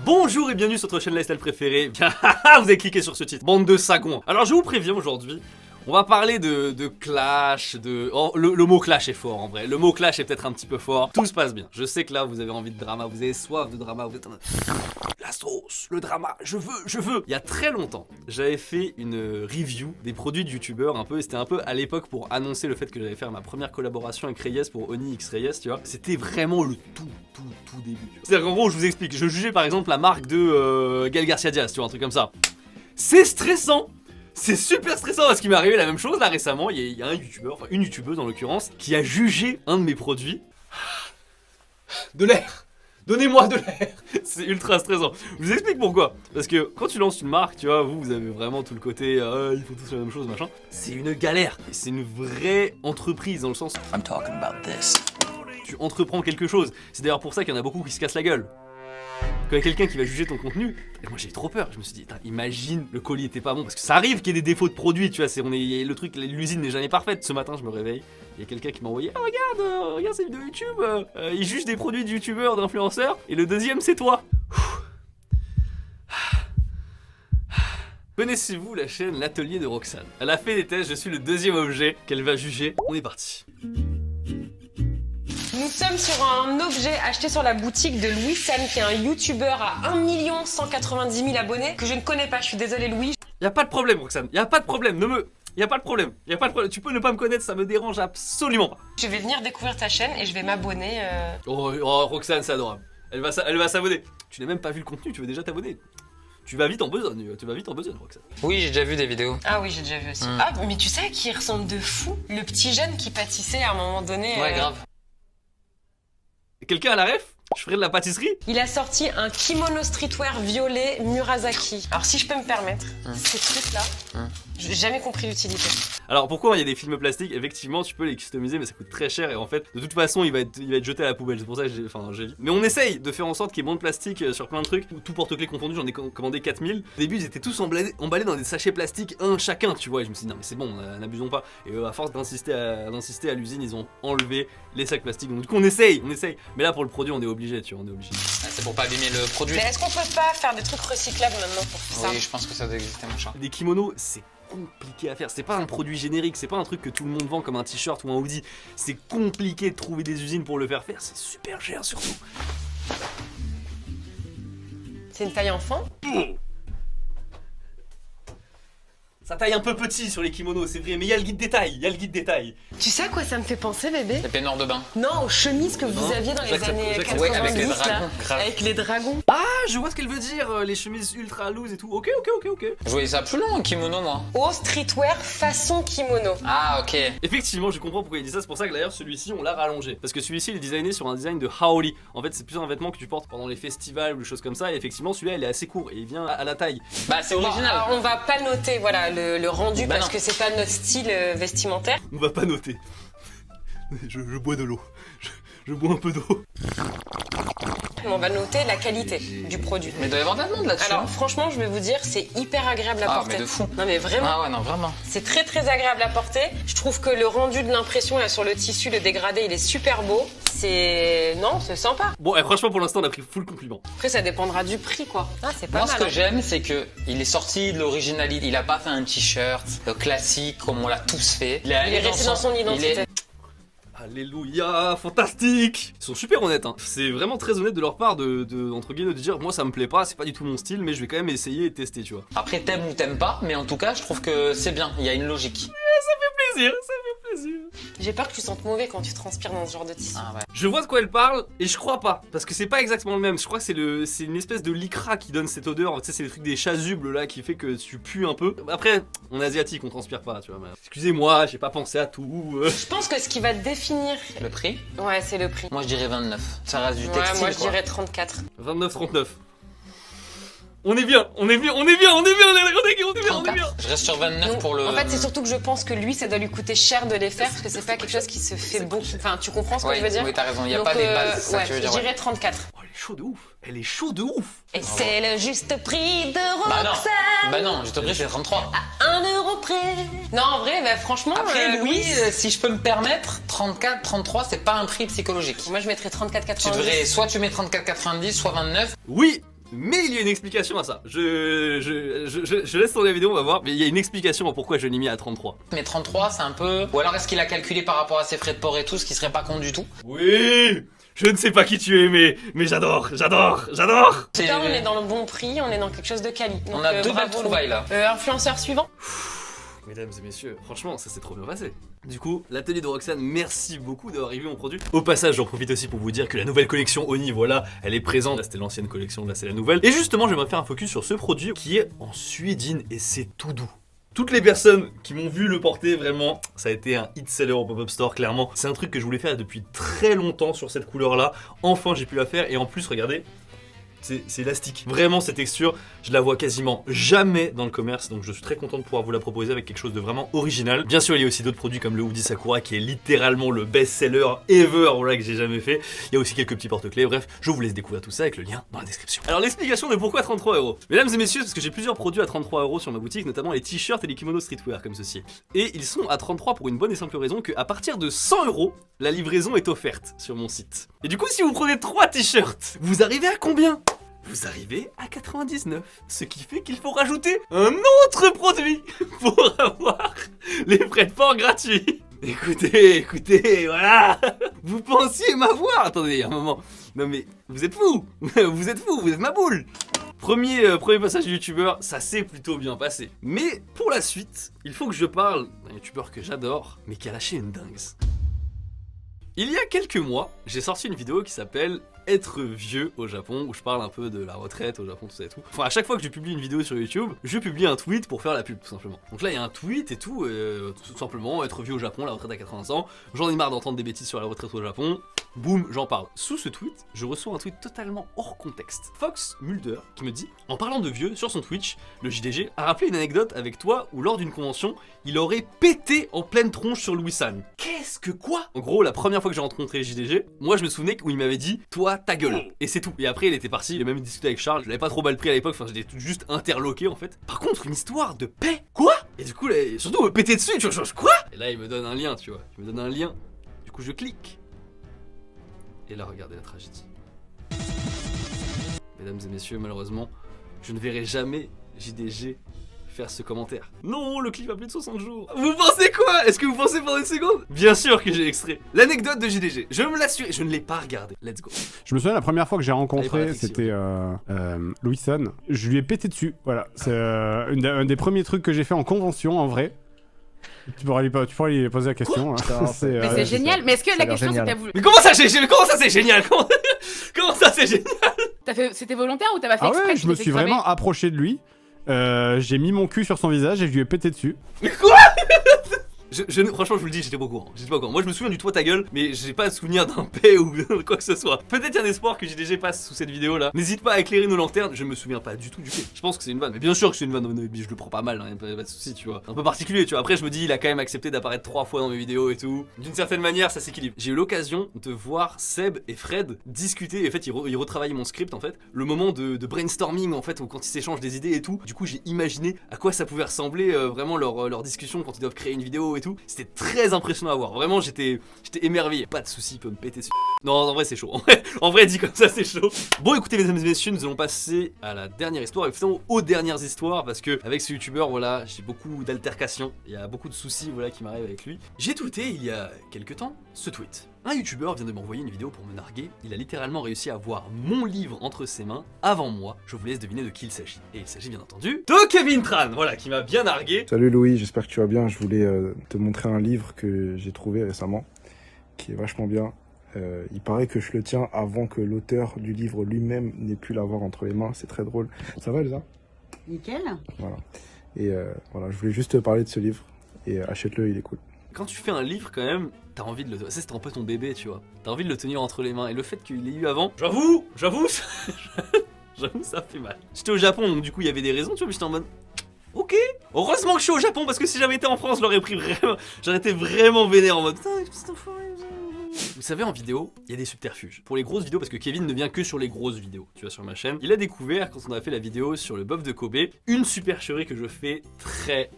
Bonjour et bienvenue sur votre chaîne lifestyle préférée. Vous avez cliqué sur ce titre, bande de sagons. Alors je vous préviens aujourd'hui, on va parler de clash, Oh, le mot clash est fort en vrai. Le mot clash est peut-être un petit peu fort. Tout se passe bien. Je sais que là vous avez envie de drama, vous avez soif de drama, vous êtes en mode... La sauce, le drama, je veux. Il y a très longtemps, j'avais fait une review des produits de youtubeurs un peu, et c'était un peu à l'époque pour annoncer le fait que j'allais faire ma première collaboration avec Reyes pour Oni X Reyes, tu vois. C'était vraiment le tout début. C'est-à-dire qu'en gros, je vous explique, je jugeais par exemple la marque de Gael Garcia Diaz, tu vois, un truc comme ça. C'est stressant. C'est super stressant parce qu'il m'est arrivé la même chose là récemment. Il y a un youtubeur, enfin une youtubeuse en l'occurrence, qui a jugé un de mes produits. De l'air. Donnez-moi de l'air. C'est ultra stressant. Je vous explique pourquoi. Parce que quand tu lances une marque, tu vois, vous avez vraiment tout le côté ils font tous la même chose, machin. C'est une galère. Et c'est une vraie entreprise dans le sens I'm talking about this. Tu entreprends quelque chose. C'est d'ailleurs pour ça qu'il y en a beaucoup qui se cassent la gueule. Quand il y a quelqu'un qui va juger ton contenu, et moi j'ai eu trop peur, je me suis dit, imagine le colis était pas bon, parce que ça arrive qu'il y ait des défauts de produits, tu vois, le truc, l'usine n'est jamais parfaite. Ce matin je me réveille, il y a quelqu'un qui m'a envoyé, ah, regarde cette vidéo YouTube, il juge des produits de youtubeurs, d'influenceurs, et le deuxième c'est toi. Connaissez-vous la chaîne L'Atelier de Roxane? Elle a fait des tests, je suis le deuxième objet qu'elle va juger, on est parti. Nous sommes sur un objet acheté sur la boutique de Louis Sam, qui est un youtubeur à 1 190 000 abonnés, que je ne connais pas, je suis désolée Louis. Y'a pas de problème Roxane, y'a pas de problème, Y'a pas de problème, tu peux ne pas me connaître, ça me dérange absolument pas. Je vais venir découvrir ta chaîne et je vais m'abonner. Oh, Roxane, c'est adorable. Elle va s'abonner. Tu n'as même pas vu le contenu, tu veux déjà t'abonner. Tu vas vite en besogne, Roxane. Oui, j'ai déjà vu des vidéos. Ah oui, j'ai déjà vu aussi. Ah, mais tu sais à qui il ressemble de fou? Le petit jeune qui pâtissait à un moment donné. Ouais, grave. Quelqu'un à la ref? Je ferai de la pâtisserie? Il a sorti un kimono streetwear violet Murasaki. Alors si je peux me permettre, ces trucs-là, j'ai jamais compris l'utilité. Alors pourquoi il y a des films plastiques? Effectivement, tu peux les customiser, mais ça coûte très cher et en fait, de toute façon, il va être jeté à la poubelle. C'est pour ça que j'ai dit. Mais on essaye de faire en sorte qu'il y ait moins de plastique sur plein de trucs. Tout porte-clés confondu, j'en ai commandé 4000. Au début, ils étaient tous emballés dans des sachets plastiques, un chacun, tu vois. Et je me suis dit non mais c'est bon, n'abusons pas. Et à force d'insister à l'usine, ils ont enlevé les sacs plastiques. Donc du coup, on essaye. Mais là pour le produit, on est obligé, tu vois, C'est pour pas abîmer le produit. Mais est-ce qu'on peut pas faire des trucs recyclables maintenant pour ça? Oui, je pense que ça doit exister, mon chat. Des kimonos, c'est compliqué à faire. C'est pas un produit générique, c'est pas un truc que tout le monde vend comme un t-shirt ou un hoodie. C'est compliqué de trouver des usines pour le faire. C'est super cher surtout. C'est une taille enfant? Ça taille un peu petit sur les kimonos, c'est vrai, mais il y a le guide détail. Tu sais à quoi ça me fait penser, bébé? Les peignoirs de bain. Non, aux chemises que vous aviez dans les années 90, ouais, avec les là, dragons, grave. avec les dragons. Ah, je vois ce qu'elle veut dire, les chemises ultra loose et tout. Ok. Je voyais ça plus long, un kimono, moi. Au streetwear façon kimono. Ah, ok. Effectivement, je comprends pourquoi il dit ça, c'est pour ça que d'ailleurs celui-ci on l'a rallongé. Parce que celui-ci il est designé sur un design de haori. En fait, c'est plus un vêtement que tu portes pendant les festivals ou des choses comme ça. Et effectivement, celui-là il est assez court et il vient à la taille. Bah, c'est original. Alors, on va pas noter voilà, le rendu Bah parce non. que c'est pas notre style vestimentaire. On va pas noter. Je bois de l'eau. Je bois un peu d'eau. On va noter la qualité du produit. Mais il doit y avoir de la demande là-dessus. Alors franchement, je vais vous dire, c'est hyper agréable à porter. Mais de fou. Non mais vraiment. Ah ouais, non, vraiment. C'est très agréable à porter. Je trouve que le rendu de l'impression là sur le tissu, le dégradé, il est super beau. C'est sympa. Bon, et franchement pour l'instant on a pris full compliment. Après ça dépendra du prix quoi. Ah, c'est pas Moi, mal. ce que j'aime, c'est que il est sorti de l'originalité. Il a pas fait un t-shirt classique comme on l'a tous fait. Il Il est resté dans son identité. Alléluia, fantastique. Ils sont super honnêtes, hein. C'est vraiment très honnête de leur part de entre guillemets de dire moi ça me plaît pas, c'est pas du tout mon style, mais je vais quand même essayer et tester, tu vois. Après, t'aimes ou t'aimes pas, mais en tout cas, je trouve que c'est bien. Il y a une logique. Ça fait plaisir. J'ai peur que tu sentes mauvais quand tu transpires dans ce genre de tissu. Ah ouais. Je vois de quoi elle parle et je crois pas parce que c'est pas exactement le même. Je crois que c'est une espèce de lycra qui donne cette odeur. Tu sais, c'est le truc des chasubles là qui fait que tu pues un peu. Après, on est asiatique, on transpire pas, tu vois. Mais... Excusez-moi, j'ai pas pensé à tout. Je pense que ce qui va définir. Le prix? Ouais, c'est le prix. Moi, je dirais 29. Ça reste du Ouais, textile, moi je quoi. dirais 34. 29,39. On est bien. On est bien. Je reste sur 29 pour le... En fait, c'est surtout que je pense que lui, ça doit lui coûter cher de les faire parce que c'est pas quelque chose qui se fait beaucoup. Enfin, tu comprends ce que je veux dire? Oui, t'as raison. Il y a Donc, pas des bases, c'est ça ouais, que tu veux dire. je Ouais. dirais 34. Oh, elle est chaude de ouf. Et c'est le juste prix de Bah non. Roxane. Bah non, je te prie, c'est 33. À 1 euro près. Non, en vrai, bah, franchement. Après, Louis, oui. si je peux me permettre, 34, 33, c'est pas un prix psychologique. Moi, je mettrais 34,90. Tu devrais, soit tu mets 34,90, soit 29. Oui. Mais il y a une explication à ça. Je laisse tourner la vidéo, on va voir. Mais il y a une explication à pourquoi je l'ai mis à 33. Mais 33, c'est un peu... Ou alors est-ce qu'il a calculé par rapport à ses frais de port et tout, ce qui serait pas con du tout? Oui, je ne sais pas qui tu es, mais j'adore. Là, on est dans le bon prix, on est dans quelque chose de quali. Donc, On a deux belles bravo, trouvailles là. influenceur suivant. Mesdames et messieurs, franchement, ça s'est trop bien passé. Du coup, l'atelier de Roxane, merci beaucoup d'avoir review mon produit. Au passage, j'en profite aussi pour vous dire que la nouvelle collection Oni, voilà, elle est présente. Là, c'était l'ancienne collection, là, c'est la nouvelle. Et justement, j'aimerais faire un focus sur ce produit qui est en suédine et c'est tout doux. Toutes les personnes qui m'ont vu le porter, vraiment, ça a été un hit seller au pop-up store, clairement. C'est un truc que je voulais faire depuis très longtemps sur cette couleur-là. Enfin, j'ai pu la faire et en plus, regardez. C'est élastique. Vraiment, cette texture, je la vois quasiment jamais dans le commerce, donc je suis très content de pouvoir vous la proposer avec quelque chose de vraiment original. Bien sûr, il y a aussi d'autres produits comme le Hoodie Sakura qui est littéralement le best-seller ever, voilà, que j'ai jamais fait. Il y a aussi quelques petits porte-clés. Bref, je vous laisse découvrir tout ça avec le lien dans la description. Alors, l'explication de pourquoi 33 €. Mesdames et messieurs, parce que j'ai plusieurs produits à 33 € sur ma boutique, notamment les t-shirts et les kimonos streetwear comme ceci. Et ils sont à 33 pour une bonne et simple raison qu'à partir de 100 €, la livraison est offerte sur mon site. Et du coup, si vous prenez 3 t-shirts, vous arrivez à combien ? Vous arrivez à 99, ce qui fait qu'il faut rajouter un autre produit pour avoir les frais de port gratuits. Écoutez, voilà. Vous pensiez m'avoir. Attendez, un moment. Non mais, vous êtes fous. Vous êtes ma boule. Premier passage de youtubeur, ça s'est plutôt bien passé. Mais pour la suite, il faut que je parle d'un youtubeur que j'adore, mais qui a lâché une dingue. Il y a quelques mois, j'ai sorti une vidéo qui s'appelle Être vieux au Japon, où je parle un peu de la retraite au Japon, tout ça et tout. Enfin, à chaque fois que je publie une vidéo sur YouTube, je publie un tweet pour faire la pub, tout simplement. Donc là, il y a un tweet et tout simplement, être vieux au Japon, la retraite à 80 ans. J'en ai marre d'entendre des bêtises sur la retraite au Japon. Boum, j'en parle. Sous ce tweet, je reçois un tweet totalement hors contexte. Fox Mulder qui me dit, en parlant de vieux, sur son Twitch, le JDG a rappelé une anecdote avec toi où lors d'une convention, il aurait pété en pleine tronche sur Louis-San. Qu'est-ce que quoi? En gros, la première fois que j'ai rencontré JDG, moi je me souvenais où il m'avait dit, toi ta gueule. Et c'est tout. Et après il était parti, il a même discuté avec Charles, je l'avais pas trop mal pris à l'époque, enfin j'étais juste interloqué en fait. Par contre, une histoire de paix. Quoi? Et du coup, là, surtout me péter dessus, tu vois, quoi? Et là il me donne un lien, tu vois. Il me donne un lien. Du coup je clique. Et là, regardez la tragédie. Mesdames et messieurs, malheureusement, je ne verrai jamais JDG faire ce commentaire. Non, le clip a plus de 60 jours. Vous pensez quoi? Est-ce que vous pensez pendant une seconde? Bien sûr que j'ai extrait. L'anecdote de JDG, je me l'assure, je ne l'ai pas regardé. Let's go. Je me souviens la première fois que j'ai rencontré, Allez, c'était Louis-San. Je lui ai pété dessus, voilà. C'est un des premiers trucs que j'ai fait en convention, en vrai. Tu pourras lui poser la question. Mais c'est génial. ça. Mais est-ce que Ça a la l'air question c'est que génial. t'as voulu... Mais comment ça c'est génial? Comment ça c'est génial? C'était volontaire ou t'as pas fait Ah exprès? ouais, tu je me t'es fait suis cramer vraiment approché de lui. J'ai mis mon cul sur son visage et je lui ai pété dessus. Mais quoi? Franchement, je vous le dis, j'étais pas au courant. Moi, je me souviens du toit ta gueule, mais j'ai pas de souvenir d'un paix ou quoi que ce soit. Peut-être il y a un espoir que JDG passe sous cette vidéo là. N'hésite pas à éclairer nos lanternes. Je me souviens pas du tout du fait. Je pense que c'est une vanne, mais bien sûr que c'est une vanne. Je le prends pas mal, hein, pas de soucis, tu vois. Un peu particulier, tu vois. Après, je me dis, il a quand même accepté d'apparaître 3 fois dans mes vidéos et tout. D'une certaine manière, ça s'équilibre. J'ai eu l'occasion de voir Seb et Fred discuter. En fait, ils retravaillaient mon script en fait. Le moment de brainstorming en fait, où quand ils s'échangent des idées et tout. Du coup, j'ai imaginé à quoi ça pouvait ressembler vraiment leur discussion quand ils doivent créer une vidéo et tout. C'était très impressionnant à voir. Vraiment, j'étais émerveillé. Pas de soucis, il peut me péter dessus. Non, en vrai, c'est chaud. En vrai, dit comme ça, c'est chaud. Bon, écoutez, mesdames et messieurs, nous allons passer à la dernière histoire et finalement aux dernières histoires parce que avec ce youtubeur, voilà, j'ai beaucoup d'altercations. Il y a beaucoup de soucis, voilà, qui m'arrivent avec lui. J'ai tweeté il y a quelques temps ce tweet. Un youtubeur vient de m'envoyer une vidéo pour me narguer. Il a littéralement réussi à avoir mon livre entre ses mains avant moi. Je vous laisse deviner de qui il s'agit. Et il s'agit bien entendu de Kevin Tran, voilà, qui m'a bien nargué. Salut Louis, j'espère que tu vas bien. Je voulais te montrer un livre que j'ai trouvé récemment, qui est vachement bien. Il paraît que je le tiens avant que l'auteur du livre lui-même n'ait pu l'avoir entre les mains. C'est très drôle. Ça va Elsa? Nickel. Voilà. Et voilà, je voulais juste te parler de ce livre. Et achète-le, il est cool. Quand tu fais un livre quand même, t'as envie de le... Ça c'est un peu ton bébé, tu vois. T'as envie de le tenir entre les mains. Et le fait qu'il l'ait eu avant... J'avoue, ça fait mal. J'étais au Japon, donc du coup il y avait des raisons, tu vois, mais j'étais en mode... Ok. Heureusement que je suis au Japon, parce que si j'avais été en France, je l'aurais pris vraiment... J'aurais été vraiment vénère en mode... Vous savez, en vidéo, il y a des subterfuges. Pour les grosses vidéos, parce que Kevin ne vient que sur les grosses vidéos, tu vois, sur ma chaîne. Il a découvert, quand on a fait la vidéo sur le bœuf de Kobe, une supercherie que je fais très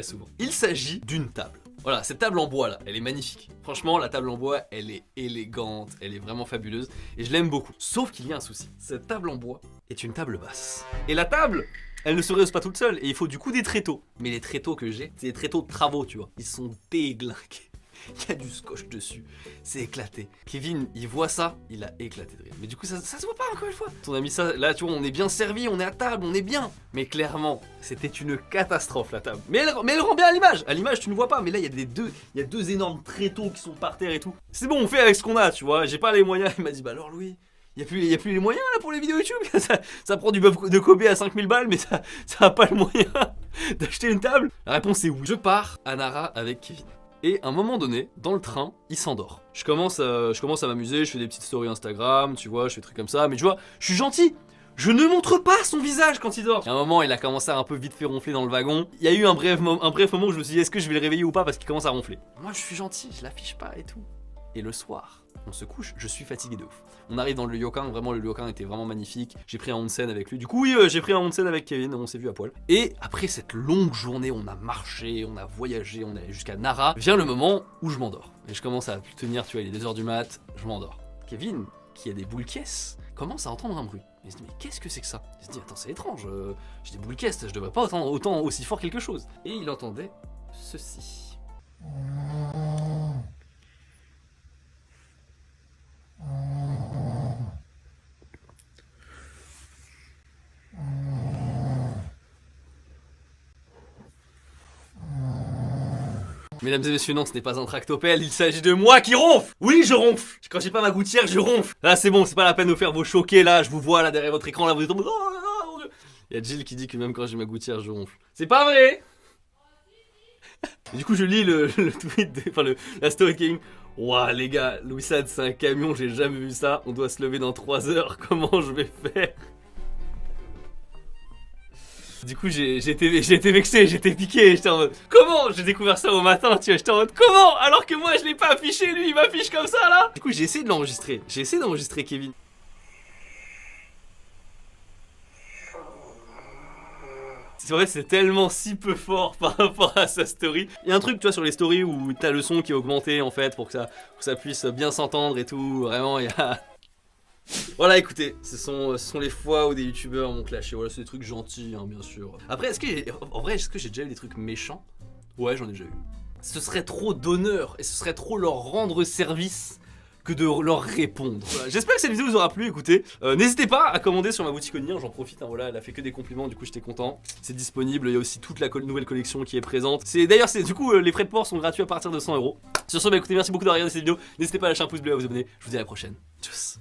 souvent. Il s'agit d'une table. Voilà, cette table en bois là, elle est magnifique. Franchement, la table en bois, elle est élégante, elle est vraiment fabuleuse et je l'aime beaucoup. Sauf qu'il y a un souci. Cette table en bois est une table basse. Et la table, elle ne se rehausse pas toute seule et il faut du coup des tréteaux. Mais les tréteaux que j'ai, c'est des tréteaux de travaux, tu vois. Ils sont déglingués. Il y a du scotch dessus, c'est éclaté. Kevin, il voit ça, il a éclaté de rire. Mais du coup, ça se voit pas encore une fois. On a mis ça, là tu vois, on est bien servi, on est à table, on est bien. Mais clairement, c'était une catastrophe la table. Mais elle rend bien à l'image. À l'image, tu ne vois pas, mais là, il y a deux énormes tréteaux qui sont par terre et tout. C'est bon, on fait avec ce qu'on a, tu vois. J'ai pas les moyens. Il m'a dit, bah alors Louis, y a plus les moyens là pour les vidéos YouTube. Ça prend du bœuf de Kobe à 5000 balles, mais ça a pas le moyen d'acheter une table. La réponse est oui. Je pars à Nara avec Kevin. Et à un moment donné, dans le train, il s'endort. Je commence à m'amuser, je fais des petites stories Instagram, tu vois, je fais des trucs comme ça. Mais tu vois, je suis gentil. Je ne montre pas son visage quand il dort. Et à un moment, il a commencé à un peu vite fait ronfler dans le wagon. Il y a eu un bref moment où je me suis dit, est-ce que je vais le réveiller ou pas parce qu'il commence à ronfler. Moi, je suis gentil, je l'affiche pas et tout. Et le soir, on se couche, je suis fatigué de ouf. On arrive dans le ryokan, vraiment le ryokan était vraiment magnifique. J'ai pris un onsen avec lui. Du coup, oui, j'ai pris un onsen avec Kevin, on s'est vu à poil. Et après cette longue journée, on a marché, on a voyagé, on est allé jusqu'à Nara. Vient le moment où je m'endors. Et je commence à plus tenir, tu vois, il est 2h du mat, je m'endors. Kevin, qui a des boules caisses, commence à entendre un bruit. Il se dit, mais qu'est-ce que c'est que ça? Il se dit, attends, c'est étrange, j'ai des boules caisses, je devrais pas entendre autant aussi fort quelque chose. Et il entendait ceci. Mesdames et messieurs, non, ce n'est pas un tractopelle, il s'agit de moi qui ronfle. Oui, je ronfle. Quand j'ai pas ma gouttière, je ronfle. Là, c'est bon, c'est pas la peine de faire vos choqués, là, je vous vois, là, derrière votre écran, là, vous êtes en mode, oh là là, mon Dieu. Il y a Jill qui dit que même quand j'ai ma gouttière, je ronfle. C'est pas vrai. Et du coup, je lis le tweet, la story de King. Ouah, les gars, Louis Sad, c'est un camion, j'ai jamais vu ça. On doit se lever dans 3 heures, comment je vais faire? Du coup, j'ai été vexé, j'étais piqué, j'étais en mode comment? J'ai découvert ça au matin, tu vois, j'étais en mode comment? Alors que moi je l'ai pas affiché, lui il m'affiche comme ça là. Du coup, j'ai essayé d'enregistrer Kevin. C'est vrai, c'est tellement si peu fort par rapport à sa story. Il y a un truc, tu vois, sur les stories où t'as le son qui est augmenté en fait pour que ça puisse bien s'entendre et tout. Vraiment, il y a. Voilà, écoutez, ce sont les fois où des youtubeurs m'ont clashé. Voilà, c'est des trucs gentils, hein, bien sûr. Après, est-ce que j'ai déjà eu des trucs méchants? Ouais, j'en ai déjà eu. Ce serait trop d'honneur et ce serait trop leur rendre service que de leur répondre. Voilà, j'espère que cette vidéo vous aura plu, écoutez. N'hésitez pas à commander sur ma boutique Onir, j'en profite, hein, voilà, elle a fait que des compliments, du coup j'étais content. C'est disponible, il y a aussi toute la nouvelle collection qui est présente. D'ailleurs, du coup, les frais de port sont gratuits à partir de 100 €. Sur ce, bah écoutez, merci beaucoup d'avoir regardé cette vidéo. N'hésitez pas à lâcher un pouce bleu et à vous abonner. Je vous dis à la prochaine. Tchuss.